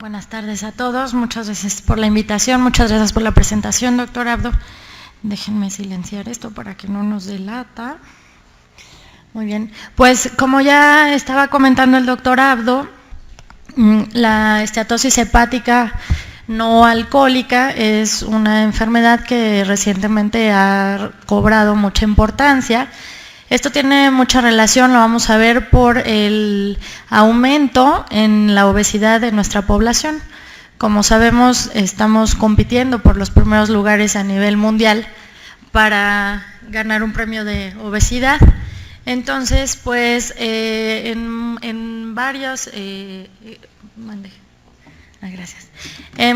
Buenas tardes a todos, muchas gracias por la invitación, muchas gracias por la presentación, doctor Abdo. Déjenme silenciar esto para que no nos delata. Muy bien, pues como ya estaba comentando el doctor Abdo, la esteatosis hepática no alcohólica es una enfermedad que recientemente ha cobrado mucha importancia. Esto tiene mucha relación, lo vamos a ver, por el aumento en la obesidad de nuestra población. Como sabemos, estamos compitiendo por los primeros lugares a nivel mundial para ganar un premio de obesidad. Entonces, pues, en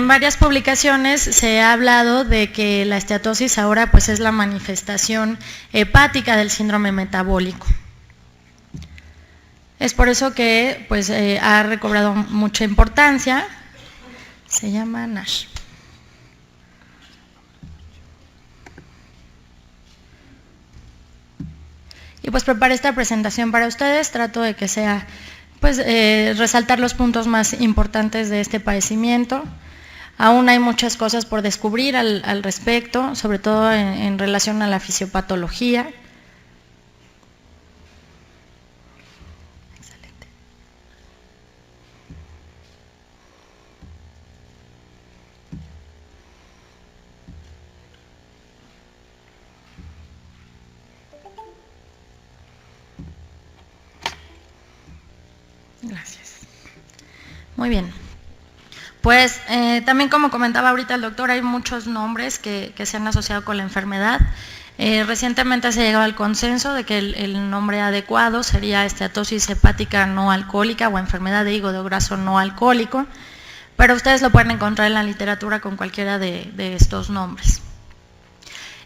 varias publicaciones se ha hablado de que la esteatosis ahora pues es la manifestación hepática del síndrome metabólico. Es por eso que pues ha recobrado mucha importancia. Se llama NASH. Y pues preparé esta presentación para ustedes, trato de que sea pues resaltar los puntos más importantes de este padecimiento. Aún hay muchas cosas por descubrir al respecto, sobre todo en relación a la fisiopatología. Excelente. Gracias. Muy bien. Pues también, como comentaba ahorita el doctor, hay muchos nombres que se han asociado con la enfermedad. Recientemente se ha llegado al consenso de que el nombre adecuado sería esteatosis hepática no alcohólica o enfermedad de hígado graso no alcohólico, pero ustedes lo pueden encontrar en la literatura con cualquiera de estos nombres.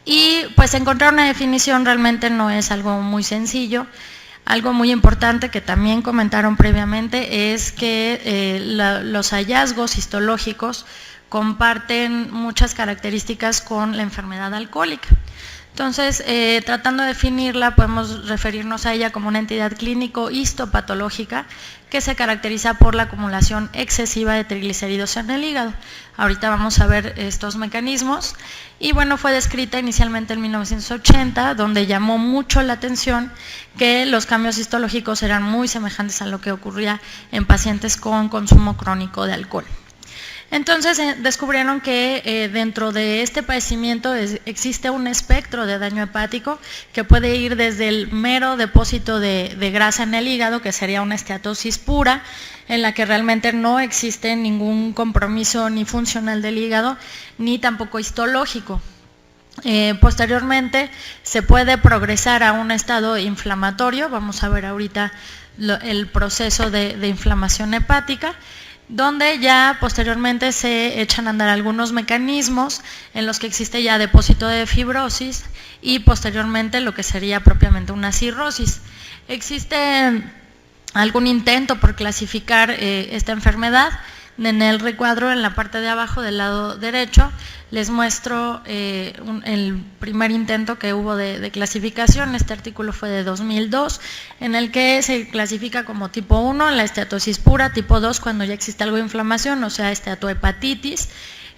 Y pues encontrar una definición realmente no es algo muy sencillo. Algo muy importante que también comentaron previamente es que los hallazgos histológicos comparten muchas características con la enfermedad alcohólica. Entonces, tratando de definirla, podemos referirnos a ella como una entidad clínico-histopatológica que se caracteriza por la acumulación excesiva de triglicéridos en el hígado. Ahorita vamos a ver estos mecanismos. Y bueno, fue descrita inicialmente en 1980, donde llamó mucho la atención que los cambios histológicos eran muy semejantes a lo que ocurría en pacientes con consumo crónico de alcohol. Entonces descubrieron que dentro de este padecimiento existe un espectro de daño hepático que puede ir desde el mero depósito de grasa en el hígado, que sería una esteatosis pura, en la que realmente no existe ningún compromiso ni funcional del hígado, ni tampoco histológico. Posteriormente se puede progresar a un estado inflamatorio, vamos a ver ahorita el proceso de inflamación hepática, donde ya posteriormente se echan a andar algunos mecanismos en los que existe ya depósito de fibrosis y posteriormente lo que sería propiamente una cirrosis. Existe algún intento por clasificar esta enfermedad. En el recuadro, en la parte de abajo del lado derecho, les muestro el primer intento que hubo de clasificación. Este artículo fue de 2002, en el que se clasifica como tipo 1 la esteatosis pura, tipo 2 cuando ya existe algo de inflamación, o sea, esteatohepatitis.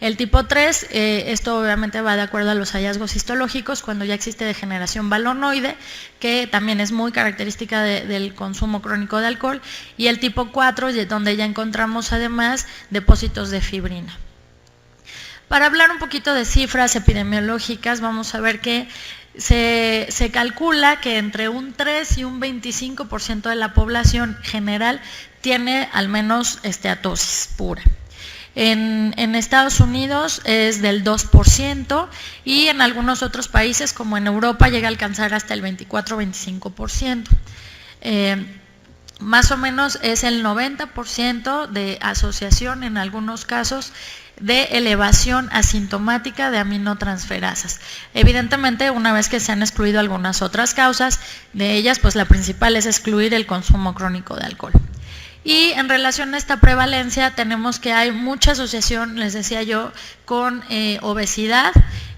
El tipo 3, esto obviamente va de acuerdo a los hallazgos histológicos, cuando ya existe degeneración balonoide, que también es muy característica del consumo crónico de alcohol, y el tipo 4, donde ya encontramos además depósitos de fibrina. Para hablar un poquito de cifras epidemiológicas, vamos a ver que se calcula que entre un 3 y un 25% de la población general tiene al menos esteatosis pura. En Estados Unidos es del 2% y en algunos otros países como en Europa llega a alcanzar hasta el 24-25%. Más o menos es el 90% de asociación en algunos casos de elevación asintomática de aminotransferasas. Evidentemente, una vez que se han excluido algunas otras causas, de ellas pues la principal es excluir el consumo crónico de alcohol. Y en relación a esta prevalencia tenemos que hay mucha asociación, les decía yo, con obesidad,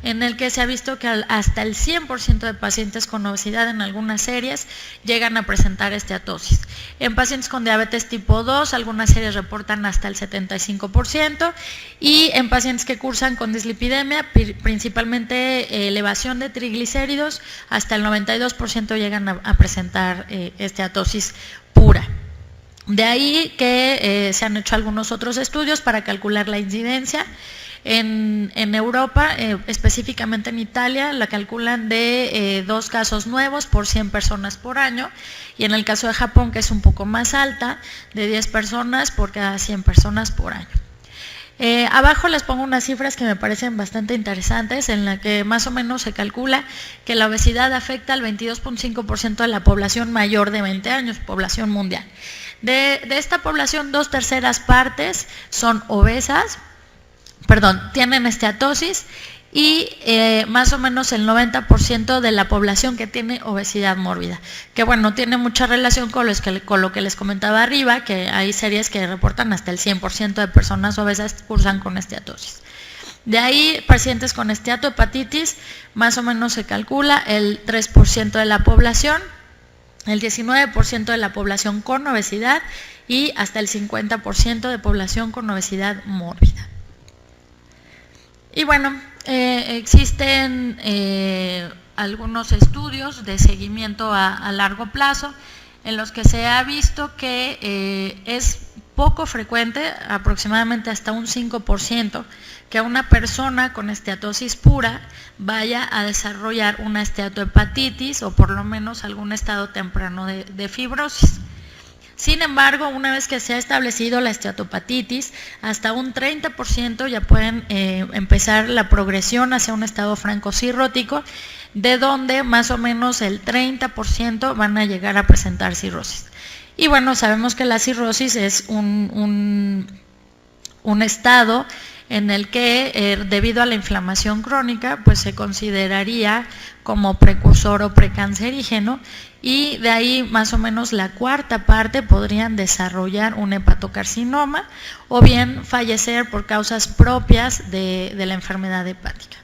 en el que se ha visto que hasta el 100% de pacientes con obesidad en algunas series llegan a presentar esteatosis. En pacientes con diabetes tipo 2, algunas series reportan hasta el 75%, y en pacientes que cursan con dislipidemia, principalmente elevación de triglicéridos, hasta el 92% llegan a presentar esteatosis pura. De ahí que se han hecho algunos otros estudios para calcular la incidencia. En Europa, específicamente en Italia, la calculan de 2 casos nuevos por 100 personas por año, y en el caso de Japón, que es un poco más alta, de 10 personas por cada 100 personas por año. Abajo les pongo unas cifras que me parecen bastante interesantes, en la que más o menos se calcula que la obesidad afecta al 22.5% de la población mayor de 20 años, población mundial. De esta población, 2/3 partes son obesas, tienen esteatosis, y más o menos el 90% de la población que tiene obesidad mórbida, que bueno, tiene mucha relación con lo que les comentaba arriba, que hay series que reportan hasta el 100% de personas obesas cursan con esteatosis. De ahí, pacientes con esteatohepatitis, más o menos se calcula el 3% de la población, el 19% de la población con obesidad y hasta el 50% de población con obesidad mórbida. Y bueno, existen algunos estudios de seguimiento a largo plazo en los que se ha visto que es poco frecuente, aproximadamente hasta un 5%, que una persona con esteatosis pura vaya a desarrollar una esteatohepatitis o por lo menos algún estado temprano de fibrosis. Sin embargo, una vez que se ha establecido la esteatohepatitis, hasta un 30% ya pueden empezar la progresión hacia un estado francocirrótico, de donde más o menos el 30% van a llegar a presentar cirrosis. Y bueno, sabemos que la cirrosis es un estado en el que debido a la inflamación crónica, pues se consideraría como precursor o precancerígeno, y de ahí más o menos la 1/4 parte podrían desarrollar un hepatocarcinoma o bien fallecer por causas propias de la enfermedad hepática.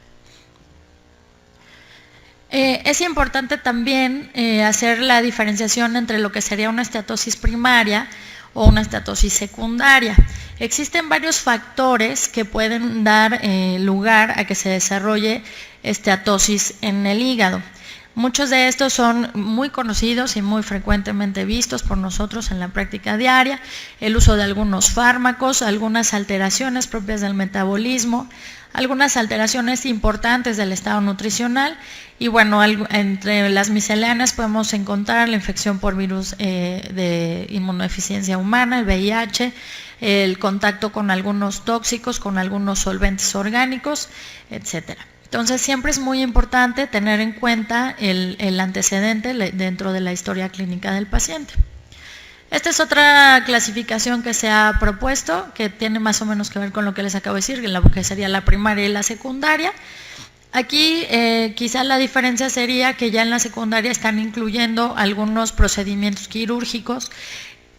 Es importante también hacer la diferenciación entre lo que sería una esteatosis primaria o una esteatosis secundaria. Existen varios factores que pueden dar lugar a que se desarrolle esteatosis en el hígado. Muchos de estos son muy conocidos y muy frecuentemente vistos por nosotros en la práctica diaria: el uso de algunos fármacos, algunas alteraciones propias del metabolismo, algunas alteraciones importantes del estado nutricional, y bueno, entre las misceláneas podemos encontrar la infección por virus de inmunodeficiencia humana, el VIH, el contacto con algunos tóxicos, con algunos solventes orgánicos, etcétera. Entonces siempre es muy importante tener en cuenta el antecedente dentro de la historia clínica del paciente. Esta es otra clasificación que se ha propuesto, que tiene más o menos que ver con lo que les acabo de decir, que sería la primaria y la secundaria. Aquí quizá la diferencia sería que ya en la secundaria están incluyendo algunos procedimientos quirúrgicos,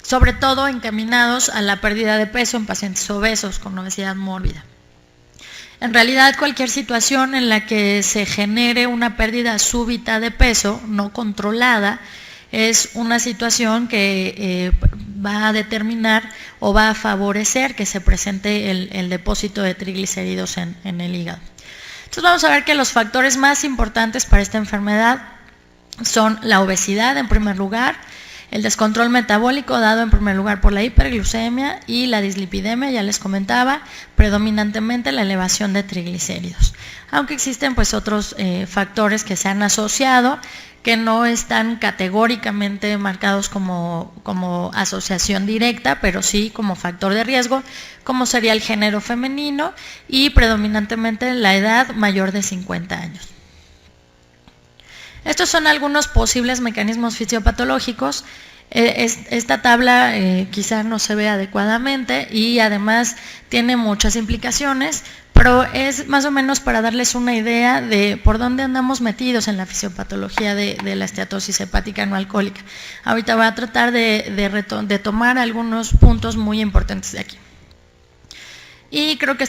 sobre todo encaminados a la pérdida de peso en pacientes obesos con obesidad mórbida. En realidad, cualquier situación en la que se genere una pérdida súbita de peso no controlada es una situación que va a determinar o va a favorecer que se presente el depósito de triglicéridos en el hígado. Entonces vamos a ver que los factores más importantes para esta enfermedad son la obesidad en primer lugar, el descontrol metabólico dado en primer lugar por la hiperglucemia y la dislipidemia, ya les comentaba, predominantemente la elevación de triglicéridos. Aunque existen pues otros factores que se han asociado, que no están categóricamente marcados como asociación directa, pero sí como factor de riesgo, como sería el género femenino y predominantemente la edad mayor de 50 años. Estos son algunos posibles mecanismos fisiopatológicos. Esta tabla quizás no se ve adecuadamente y además tiene muchas implicaciones, pero es más o menos para darles una idea de por dónde andamos metidos en la fisiopatología de la esteatosis hepática no alcohólica. Ahorita voy a tratar de tomar algunos puntos muy importantes de aquí. Y creo que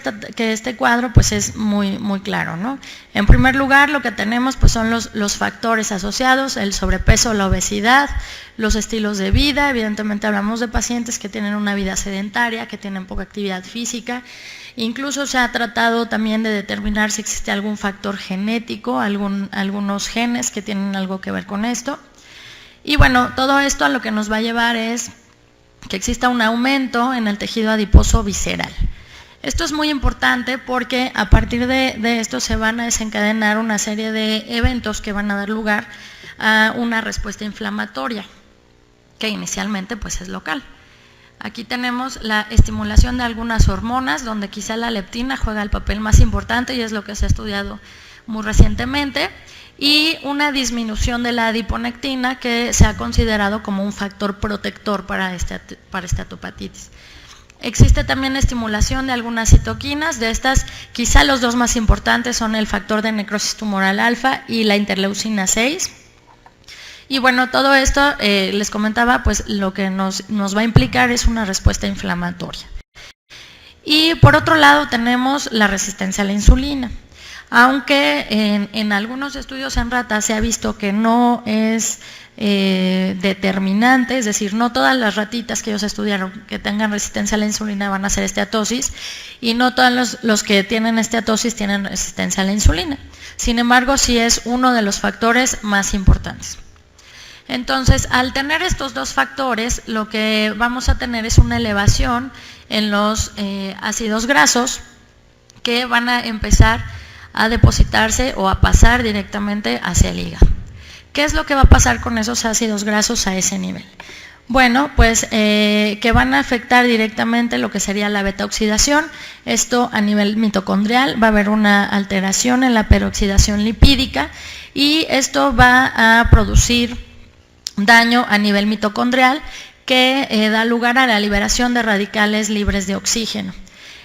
este cuadro pues es muy claro, ¿no? En primer lugar, lo que tenemos pues son los factores asociados, el sobrepeso, la obesidad, los estilos de vida. Evidentemente hablamos de pacientes que tienen una vida sedentaria, que tienen poca actividad física. Incluso se ha tratado también de determinar si existe algún factor genético, algunos genes que tienen algo que ver con esto. Y bueno, todo esto a lo que nos va a llevar es que exista un aumento en el tejido adiposo visceral. Esto es muy importante porque a partir de esto se van a desencadenar una serie de eventos que van a dar lugar a una respuesta inflamatoria, que inicialmente pues es local. Aquí tenemos la estimulación de algunas hormonas, donde quizá la leptina juega el papel más importante y es lo que se ha estudiado muy recientemente, y una disminución de la adiponectina que se ha considerado como un factor protector para esteatopatitis. Existe también estimulación de algunas citoquinas, de estas quizá los dos más importantes son el factor de necrosis tumoral alfa y la interleucina 6. Y bueno, todo esto les comentaba, pues lo que nos va a implicar es una respuesta inflamatoria. Y por otro lado tenemos la resistencia a la insulina. Aunque en algunos estudios en ratas se ha visto que no es determinante, es decir, no todas las ratitas que ellos estudiaron que tengan resistencia a la insulina van a hacer esteatosis y no todos los que tienen esteatosis tienen resistencia a la insulina. Sin embargo, sí es uno de los factores más importantes. Entonces, al tener estos dos factores, lo que vamos a tener es una elevación en los ácidos grasos que van a empezar a depositarse o a pasar directamente hacia el hígado. ¿Qué es lo que va a pasar con esos ácidos grasos a ese nivel? Bueno, pues que van a afectar directamente lo que sería la beta-oxidación. Esto a nivel mitocondrial, va a haber una alteración en la peroxidación lipídica y esto va a producir daño a nivel mitocondrial que da lugar a la liberación de radicales libres de oxígeno.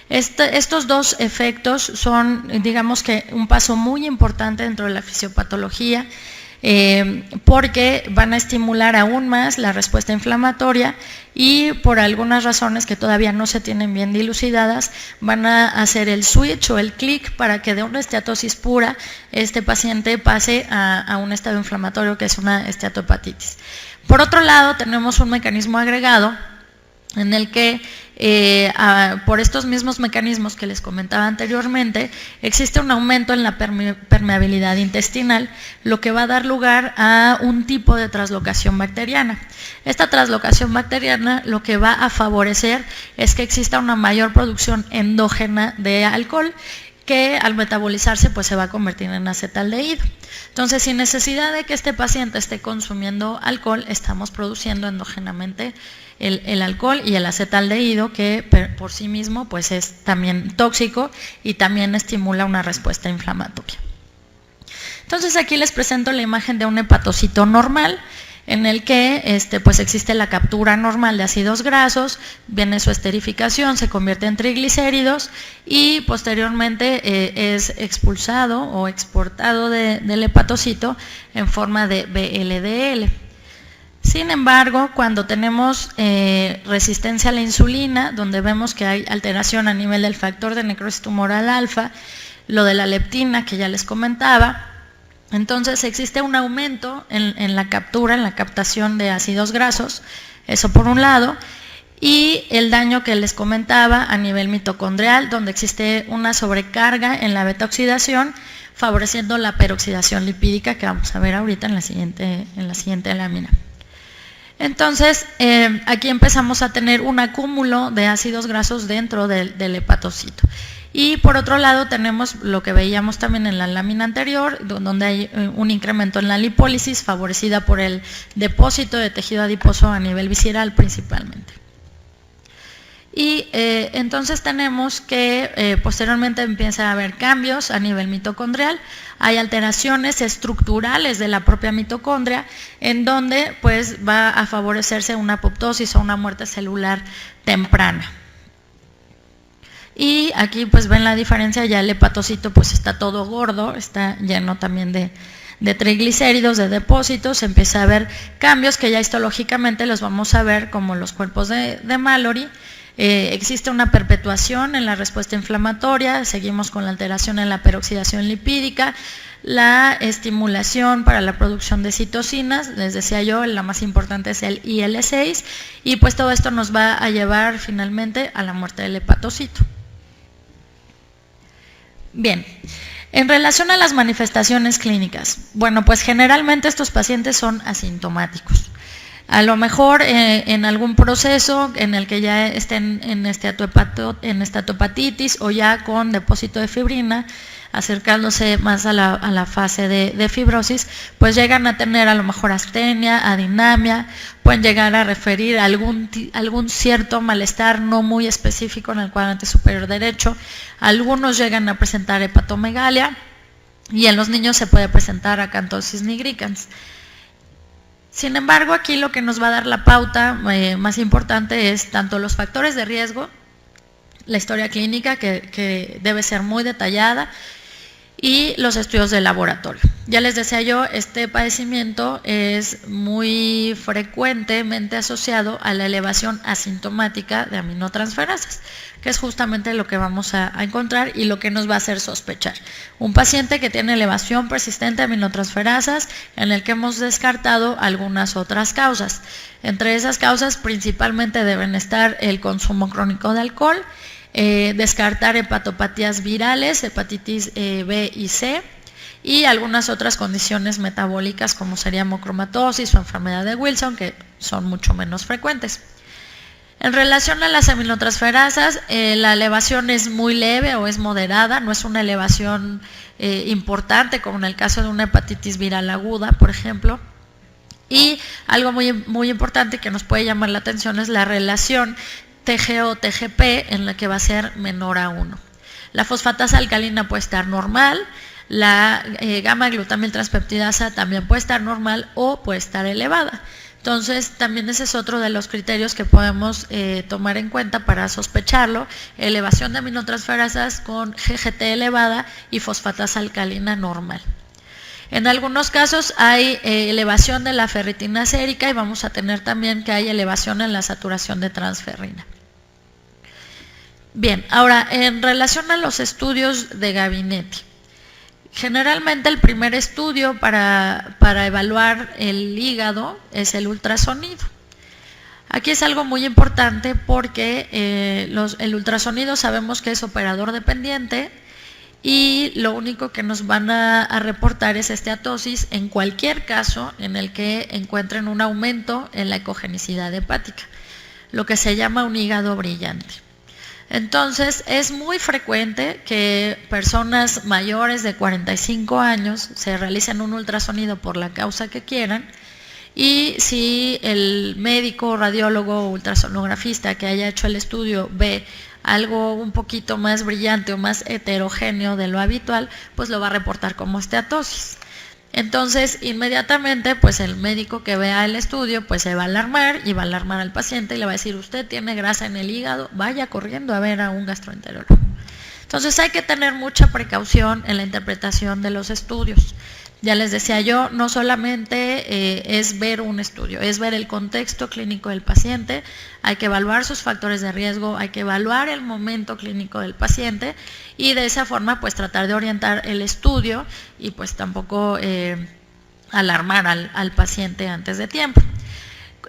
Estos dos efectos son, digamos que, un paso muy importante dentro de la fisiopatología porque van a estimular aún más la respuesta inflamatoria y por algunas razones que todavía no se tienen bien dilucidadas van a hacer el switch o el clic para que de una esteatosis pura este paciente pase a un estado inflamatorio que es una esteatopatitis. Por otro lado, tenemos un mecanismo agregado en el que por estos mismos mecanismos que les comentaba anteriormente, existe un aumento en la permeabilidad intestinal, lo que va a dar lugar a un tipo de translocación bacteriana. Esta translocación bacteriana lo que va a favorecer es que exista una mayor producción endógena de alcohol, que al metabolizarse pues se va a convertir en acetaldehído. Entonces, sin necesidad de que este paciente esté consumiendo alcohol, estamos produciendo endógenamente el alcohol y el acetaldehído, que por sí mismo pues es también tóxico y también estimula una respuesta inflamatoria. Entonces, aquí les presento la imagen de un hepatocito normal, en el que pues existe la captura normal de ácidos grasos, viene su esterificación, se convierte en triglicéridos y posteriormente es expulsado o exportado del hepatocito en forma de VLDL. Sin embargo, cuando tenemos resistencia a la insulina, donde vemos que hay alteración a nivel del factor de necrosis tumoral alfa, lo de la leptina que ya les comentaba, entonces existe un aumento en la captura, en la captación de ácidos grasos, eso por un lado, y el daño que les comentaba a nivel mitocondrial, donde existe una sobrecarga en la beta-oxidación, favoreciendo la peroxidación lipídica que vamos a ver ahorita en la siguiente lámina. Entonces, aquí empezamos a tener un acúmulo de ácidos grasos dentro del hepatocito. Y por otro lado tenemos lo que veíamos también en la lámina anterior, donde hay un incremento en la lipólisis favorecida por el depósito de tejido adiposo a nivel visceral principalmente. Y entonces tenemos que posteriormente empieza a haber cambios a nivel mitocondrial, hay alteraciones estructurales de la propia mitocondria, en donde pues va a favorecerse una apoptosis o una muerte celular temprana. Y aquí pues ven la diferencia, ya el hepatocito pues está todo gordo, está lleno también de triglicéridos, de depósitos, se empieza a ver cambios que ya histológicamente los vamos a ver como los cuerpos de Mallory. Existe una perpetuación en la respuesta inflamatoria, seguimos con la alteración en la peroxidación lipídica, la estimulación para la producción de citocinas, les decía yo, la más importante es el IL-6, y pues todo esto nos va a llevar finalmente a la muerte del hepatocito. Bien, en relación a las manifestaciones clínicas, bueno, pues generalmente estos pacientes son asintomáticos. A lo mejor en algún proceso en el que ya estén en estatopatitis o ya con depósito de fibrina, acercándose más a la fase de fibrosis, pues llegan a tener a lo mejor astenia, adinamia, pueden llegar a referir algún cierto malestar no muy específico en el cuadrante superior derecho, algunos llegan a presentar hepatomegalia y en los niños se puede presentar acantosis nigricans. Sin embargo, aquí lo que nos va a dar la pauta más importante es tanto los factores de riesgo, la historia clínica que debe ser muy detallada, y los estudios de laboratorio. Ya les decía yo, este padecimiento es muy frecuentemente asociado a la elevación asintomática de aminotransferasas, que es justamente lo que vamos a encontrar y lo que nos va a hacer sospechar. Un paciente que tiene elevación persistente de aminotransferasas, en el que hemos descartado algunas otras causas. Entre esas causas principalmente deben estar el consumo crónico de alcohol, descartar hepatopatías virales, hepatitis B y C, y algunas otras condiciones metabólicas como sería hemocromatosis o enfermedad de Wilson, que son mucho menos frecuentes. En relación a las aminotransferasas, la elevación es muy leve o es moderada, no es una elevación importante como en el caso de una hepatitis viral aguda, por ejemplo. Y algo muy importante que nos puede llamar la atención es la relación TGO-TGP en la que va a ser menor a 1. La fosfatasa alcalina puede estar normal, la gamma-glutamiltranspeptidasa también puede estar normal o puede estar elevada. Entonces, también ese es otro de los criterios que podemos tomar en cuenta para sospecharlo, elevación de aminotransferasas con GGT elevada y fosfatasa alcalina normal. En algunos casos hay elevación de la ferritina sérica y vamos a tener también que hay elevación en la saturación de transferrina. Bien, ahora en relación a los estudios de gabinete, generalmente el primer estudio para evaluar el hígado es el ultrasonido. Aquí es algo muy importante porque el ultrasonido sabemos que es operador dependiente y lo único que nos van a reportar es esteatosis en cualquier caso en el que encuentren un aumento en la ecogenicidad hepática, lo que se llama un hígado brillante. Entonces, es muy frecuente que personas mayores de 45 años se realicen un ultrasonido por la causa que quieran y si el médico, radiólogo o ultrasonografista que haya hecho el estudio ve algo un poquito más brillante o más heterogéneo de lo habitual, pues lo va a reportar como esteatosis. Entonces, inmediatamente, pues el médico que vea el estudio, pues se va a alarmar y va a alarmar al paciente y le va a decir, usted tiene grasa en el hígado, vaya corriendo a ver a un gastroenterólogo. Entonces, hay que tener mucha precaución en la interpretación de los estudios. Ya les decía yo, no solamente es ver un estudio, es ver el contexto clínico del paciente, hay que evaluar sus factores de riesgo, hay que evaluar el momento clínico del paciente y de esa forma pues tratar de orientar el estudio y pues tampoco alarmar al paciente antes de tiempo.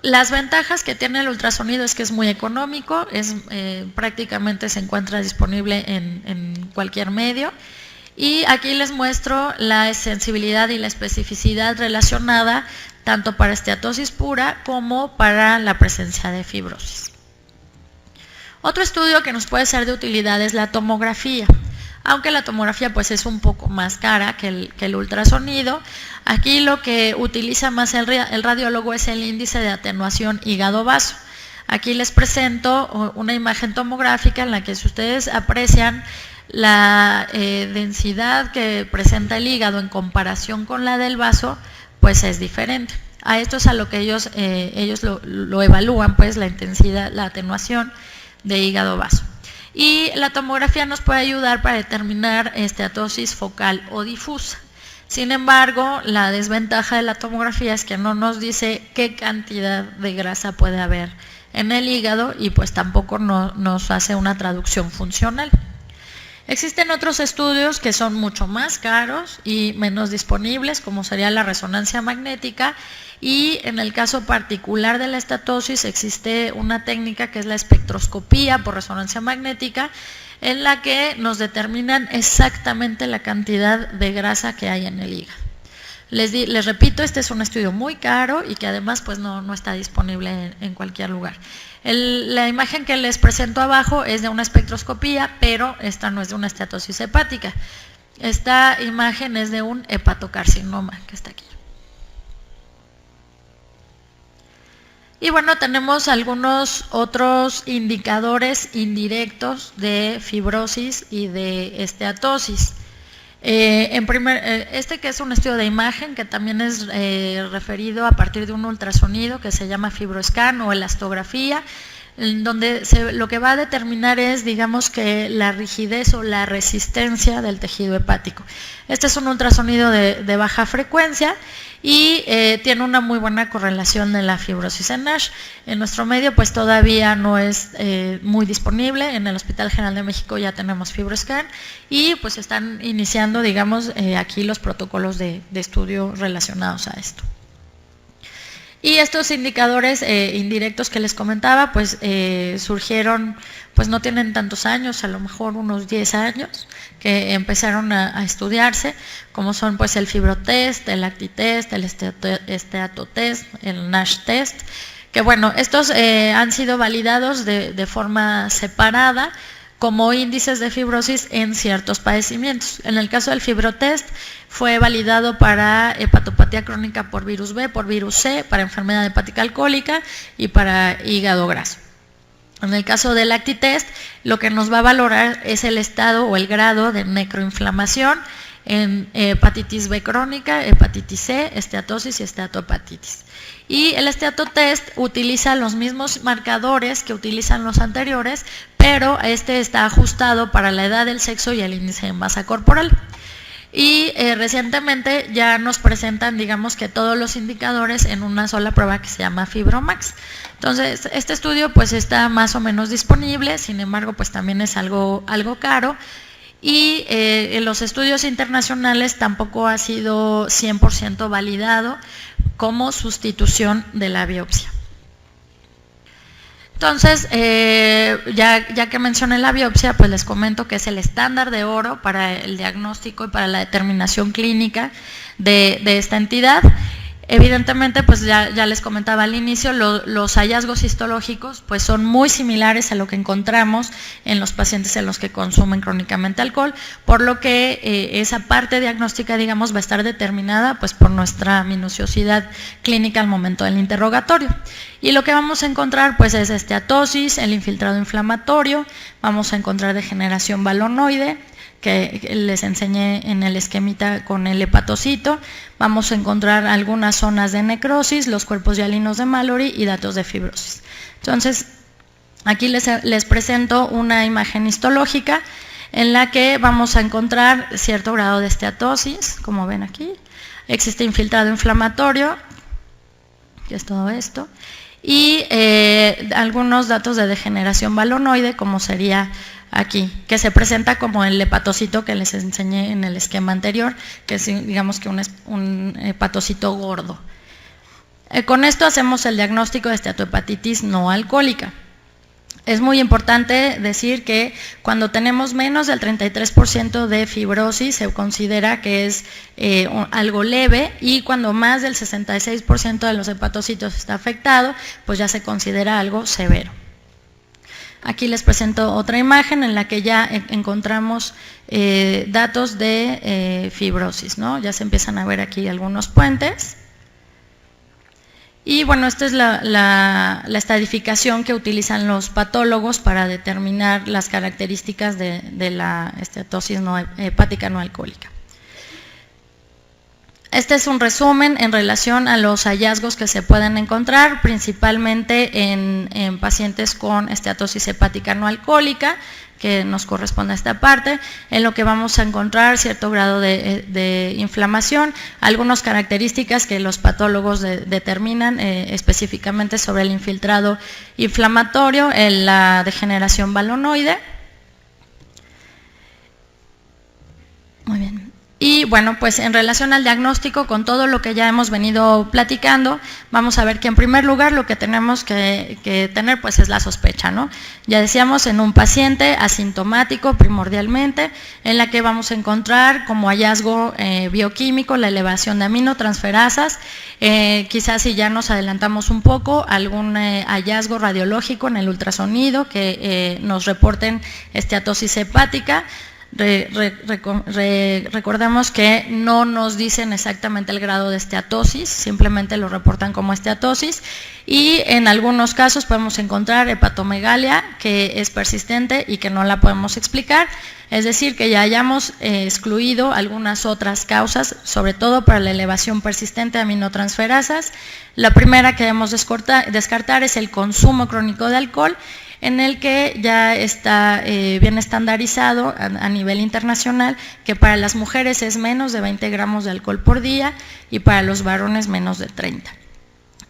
Las ventajas que tiene el ultrasonido es que es muy económico, prácticamente se encuentra disponible en cualquier medio. Y aquí les muestro la sensibilidad y la especificidad relacionada tanto para esteatosis pura como para la presencia de fibrosis. Otro estudio que nos puede ser de utilidad es la tomografía. Aunque la tomografía pues es un poco más cara que el ultrasonido, aquí lo que utiliza más el radiólogo es el índice de atenuación hígado-vaso. Aquí les presento una imagen tomográfica en la que si ustedes aprecian la densidad que presenta el hígado en comparación con la del vaso, pues es diferente. A esto es a lo que ellos lo evalúan, pues la intensidad, la atenuación de hígado-vaso. y la tomografía nos puede ayudar para determinar esteatosis focal o difusa. Sin embargo, la desventaja de la tomografía es que no nos dice qué cantidad de grasa puede haber en el hígado y pues tampoco nos hace una traducción funcional. Existen otros estudios que son mucho más caros y menos disponibles, como sería la resonancia magnética, y en el caso particular de la estatosis existe una técnica que es la espectroscopía por resonancia magnética, en la que nos determinan exactamente la cantidad de grasa que hay en el hígado. Les repito, este es un estudio muy caro y que además pues no está disponible en cualquier lugar. La imagen que les presento abajo es de una espectroscopía, pero esta no es de una esteatosis hepática. Esta imagen es de un hepatocarcinoma, que está aquí. Y bueno, tenemos algunos otros indicadores indirectos de fibrosis y de esteatosis. Este que es un estudio de imagen que también es referido a partir de un ultrasonido que se llama FibroScan o elastografía, en donde lo que va a determinar es, digamos, que la rigidez o la resistencia del tejido hepático. Este es un ultrasonido de baja frecuencia y tiene una muy buena correlación de la fibrosis en NASH. En nuestro medio pues todavía no es muy disponible. En el Hospital General de México ya tenemos FibroScan y pues están iniciando, digamos, aquí los protocolos de estudio relacionados a esto. Y estos indicadores indirectos que les comentaba, pues surgieron, pues no tienen tantos años, a lo mejor unos 10 años, que empezaron a estudiarse, como son pues el fibrotest, el actitest, el esteatotest, el NASH test, que bueno, estos han sido validados de forma separada como índices de fibrosis en ciertos padecimientos. En el caso del fibrotest fue validado para hepatopatía crónica por virus B, por virus C, para enfermedad hepática alcohólica y para hígado graso. En el caso del actitest, lo que nos va a valorar es el estado o el grado de necroinflamación en hepatitis B crónica, hepatitis C, esteatosis y esteatohepatitis. Y el esteatotest utiliza los mismos marcadores que utilizan los anteriores, pero este está ajustado para la edad, el sexo y el índice de masa corporal. Y recientemente ya nos presentan, digamos, que todos los indicadores en una sola prueba que se llama FibroMax. Entonces, este estudio pues está más o menos disponible, sin embargo, pues también es algo caro. Y en los estudios internacionales tampoco ha sido 100% validado como sustitución de la biopsia. Entonces, ya que mencioné la biopsia, pues les comento que es el estándar de oro para el diagnóstico y para la determinación clínica de esta entidad. Evidentemente, pues ya les comentaba al inicio, los hallazgos histológicos pues son muy similares a lo que encontramos en los pacientes en los que consumen crónicamente alcohol, por lo que esa parte diagnóstica, digamos, va a estar determinada pues por nuestra minuciosidad clínica al momento del interrogatorio. Y lo que vamos a encontrar pues es esteatosis, el infiltrado inflamatorio, vamos a encontrar degeneración balonoide, que les enseñé en el esquemita con el hepatocito. Vamos a encontrar algunas zonas de necrosis, los cuerpos hialinos de Mallory y datos de fibrosis. Entonces, aquí les presento una imagen histológica en la que vamos a encontrar cierto grado de esteatosis, como ven aquí. Existe infiltrado inflamatorio, que es todo esto, y algunos datos de degeneración balonoide, como sería aquí, que se presenta como el hepatocito que les enseñé en el esquema anterior, que es, digamos, que un hepatocito gordo. Con esto hacemos el diagnóstico de esteatohepatitis no alcohólica. Es muy importante decir que cuando tenemos menos del 33% de fibrosis se considera que es algo leve, y cuando más del 66% de los hepatocitos está afectado, pues ya se considera algo severo. Aquí les presento otra imagen en la que ya encontramos datos de fibrosis, ¿no? Ya se empiezan a ver aquí algunos puentes. Y bueno, esta es la estadificación que utilizan los patólogos para determinar las características de la esteatosis hepática no alcohólica. Este es un resumen en relación a los hallazgos que se pueden encontrar, principalmente en pacientes con esteatosis hepática no alcohólica, que nos corresponde a esta parte, en lo que vamos a encontrar cierto grado de inflamación, algunas características que los patólogos determinan específicamente sobre el infiltrado inflamatorio, la degeneración balonoide. Muy bien. Y bueno, pues en relación al diagnóstico, con todo lo que ya hemos venido platicando, vamos a ver que en primer lugar lo que tenemos que tener pues es la sospecha, ¿no? Ya decíamos, en un paciente asintomático primordialmente, en la que vamos a encontrar como hallazgo bioquímico la elevación de aminotransferasas, quizás si ya nos adelantamos un poco, algún hallazgo radiológico en el ultrasonido que nos reporten esteatosis hepática. Recordemos que no nos dicen exactamente el grado de esteatosis, simplemente lo reportan como esteatosis, y en algunos casos podemos encontrar hepatomegalia que es persistente y que no la podemos explicar, es decir, que ya hayamos excluido algunas otras causas, sobre todo para la elevación persistente de aminotransferasas. La primera que debemos descartar es el consumo crónico de alcohol, en el que ya está bien estandarizado a nivel internacional que para las mujeres es menos de 20 gramos de alcohol por día y para los varones menos de 30.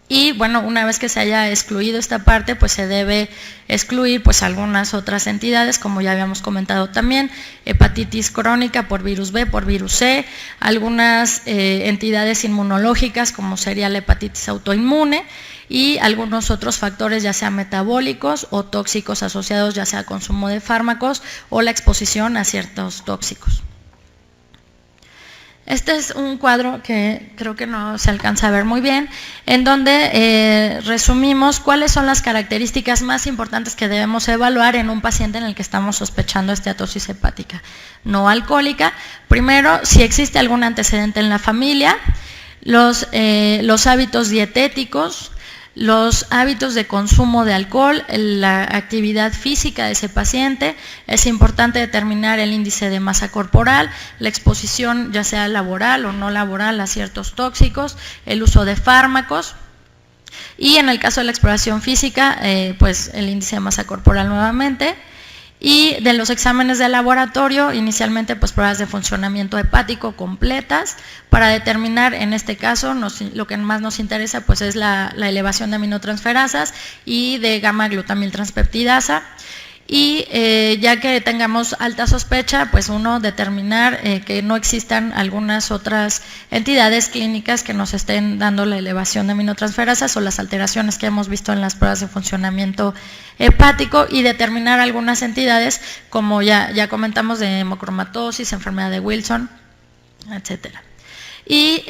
Y bueno, una vez que se haya excluido esta parte, pues se debe excluir pues algunas otras entidades, como ya habíamos comentado también, hepatitis crónica por virus B, por virus C, algunas entidades inmunológicas como sería la hepatitis autoinmune, y algunos otros factores ya sea metabólicos o tóxicos asociados ya sea al consumo de fármacos o la exposición a ciertos tóxicos. Este es un cuadro que creo que no se alcanza a ver muy bien, en donde resumimos cuáles son las características más importantes que debemos evaluar en un paciente en el que estamos sospechando esteatosis hepática no alcohólica. Primero, si existe algún antecedente en la familia, los hábitos dietéticos, los hábitos de consumo de alcohol, la actividad física de ese paciente. Es importante determinar el índice de masa corporal, la exposición ya sea laboral o no laboral a ciertos tóxicos, el uso de fármacos. Y en el caso de la exploración física, pues el índice de masa corporal nuevamente. Y de los exámenes de laboratorio, inicialmente pues pruebas de funcionamiento hepático completas para determinar, en este caso lo que más nos interesa pues es la elevación de aminotransferasas y de gamma-glutamiltranspeptidasa. Y ya que tengamos alta sospecha, pues uno determinar que no existan algunas otras entidades clínicas que nos estén dando la elevación de aminotransferasas o las alteraciones que hemos visto en las pruebas de funcionamiento hepático, y determinar algunas entidades como ya comentamos de hemocromatosis, enfermedad de Wilson, etcétera. Y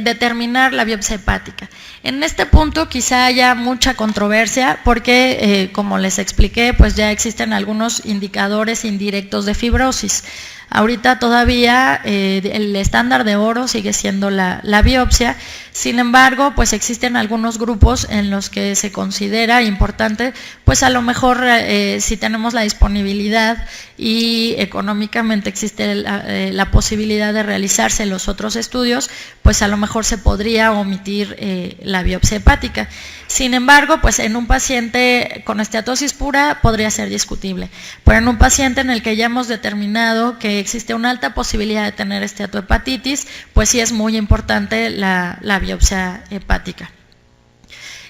determinar la biopsia hepática. En este punto quizá haya mucha controversia porque, como les expliqué, pues ya existen algunos indicadores indirectos de fibrosis. Ahorita todavía el estándar de oro sigue siendo la biopsia, sin embargo, pues existen algunos grupos en los que se considera importante, pues a lo mejor si tenemos la disponibilidad y económicamente existe la posibilidad de realizarse los otros estudios, pues a lo mejor se podría omitir la biopsia hepática. Sin embargo, pues en un paciente con esteatosis pura podría ser discutible, pero en un paciente en el que ya hemos determinado que existe una alta posibilidad de tener esteatohepatitis, pues sí es muy importante la biopsia hepática.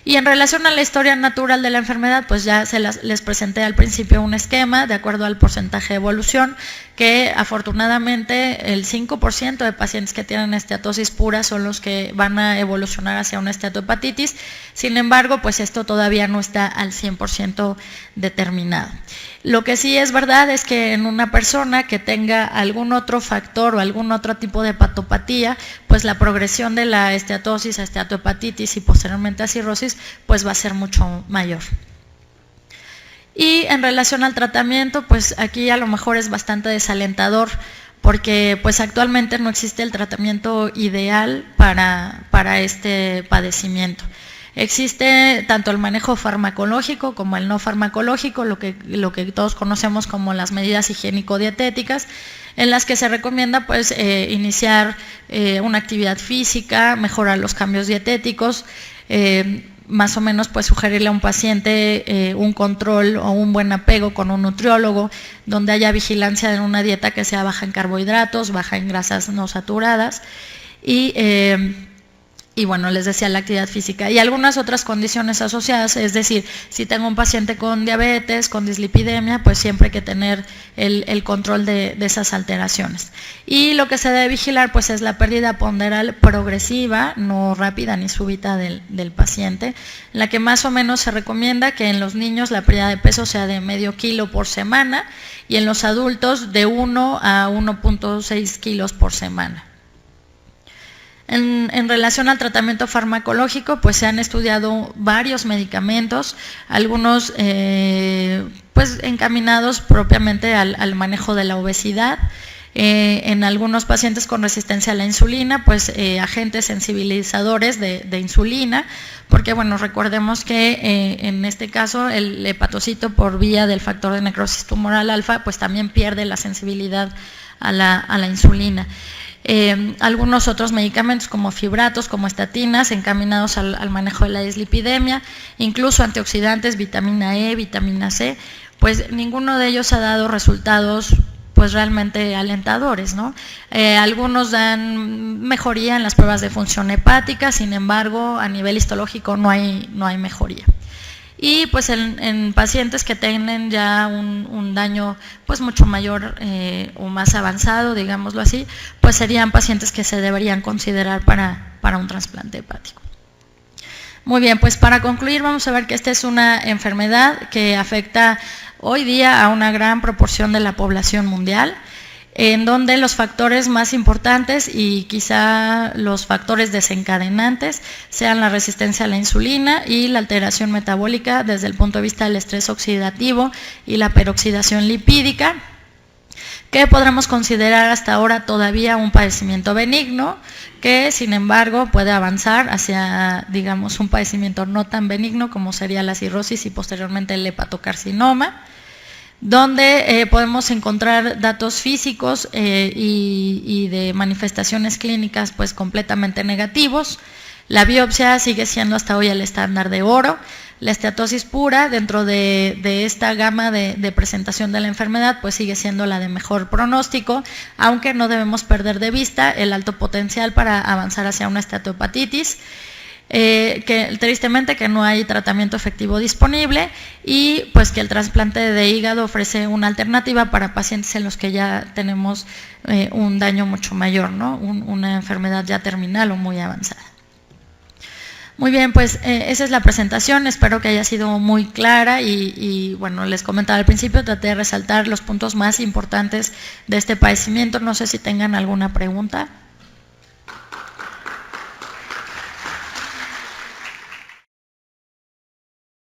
Y en relación a la historia natural de la enfermedad, pues ya les presenté al principio un esquema de acuerdo al porcentaje de evolución, que afortunadamente el 5% de pacientes que tienen esteatosis pura son los que van a evolucionar hacia una esteatohepatitis. Sin embargo, pues esto todavía no está al 100% determinado. Lo que sí es verdad es que en una persona que tenga algún otro factor o algún otro tipo de hepatopatía, pues la progresión de la esteatosis a esteatohepatitis y posteriormente a cirrosis, pues va a ser mucho mayor. Y en relación al tratamiento, pues aquí a lo mejor es bastante desalentador, porque pues actualmente no existe el tratamiento ideal para este padecimiento. Existe tanto el manejo farmacológico como el no farmacológico, lo que todos conocemos como las medidas higiénico-dietéticas, en las que se recomienda pues iniciar una actividad física, mejorar los cambios dietéticos, más o menos pues sugerirle a un paciente un control o un buen apego con un nutriólogo, donde haya vigilancia en una dieta que sea baja en carbohidratos, baja en grasas no saturadas y bueno, les decía la actividad física y algunas otras condiciones asociadas, es decir, si tengo un paciente con diabetes, con dislipidemia, pues siempre hay que tener el control de esas alteraciones. Y lo que se debe vigilar pues es la pérdida ponderal progresiva, no rápida ni súbita del paciente, en la que más o menos se recomienda que en los niños la pérdida de peso sea de medio kilo por semana y en los adultos de 1 a 1.6 kilos por semana. En relación al tratamiento farmacológico, pues se han estudiado varios medicamentos, algunos pues encaminados propiamente al manejo de la obesidad. En algunos pacientes con resistencia a la insulina, pues agentes sensibilizadores de insulina, porque bueno, recordemos que en este caso el hepatocito por vía del factor de necrosis tumoral alfa, pues también pierde la sensibilidad a la insulina. Algunos otros medicamentos como fibratos, como estatinas, encaminados al manejo de la dislipidemia, incluso antioxidantes, vitamina E, vitamina C, pues ninguno de ellos ha dado resultados pues realmente alentadores, ¿no? Algunos dan mejoría en las pruebas de función hepática, sin embargo, a nivel histológico no hay mejoría. Y pues en pacientes que tienen ya un daño pues mucho mayor o más avanzado, digámoslo así, pues serían pacientes que se deberían considerar para un trasplante hepático. Muy bien, pues para concluir vamos a ver que esta es una enfermedad que afecta hoy día a una gran proporción de la población mundial, en donde los factores más importantes y quizá los factores desencadenantes sean la resistencia a la insulina y la alteración metabólica desde el punto de vista del estrés oxidativo y la peroxidación lipídica, que podremos considerar hasta ahora todavía un padecimiento benigno, que sin embargo puede avanzar hacia, digamos, un padecimiento no tan benigno como sería la cirrosis y posteriormente el hepatocarcinoma, donde podemos encontrar datos físicos y de manifestaciones clínicas pues completamente negativos. La biopsia sigue siendo hasta hoy el estándar de oro. La esteatosis pura dentro de esta gama de presentación de la enfermedad pues sigue siendo la de mejor pronóstico, aunque no debemos perder de vista el alto potencial para avanzar hacia una esteatohepatitis. Que tristemente que no hay tratamiento efectivo disponible y pues que el trasplante de hígado ofrece una alternativa para pacientes en los que ya tenemos un daño mucho mayor, ¿no? Una enfermedad ya terminal o muy avanzada. Muy bien, pues esa es la presentación, espero que haya sido muy clara y bueno, les comentaba al principio, traté de resaltar los puntos más importantes de este padecimiento, no sé si tengan alguna pregunta.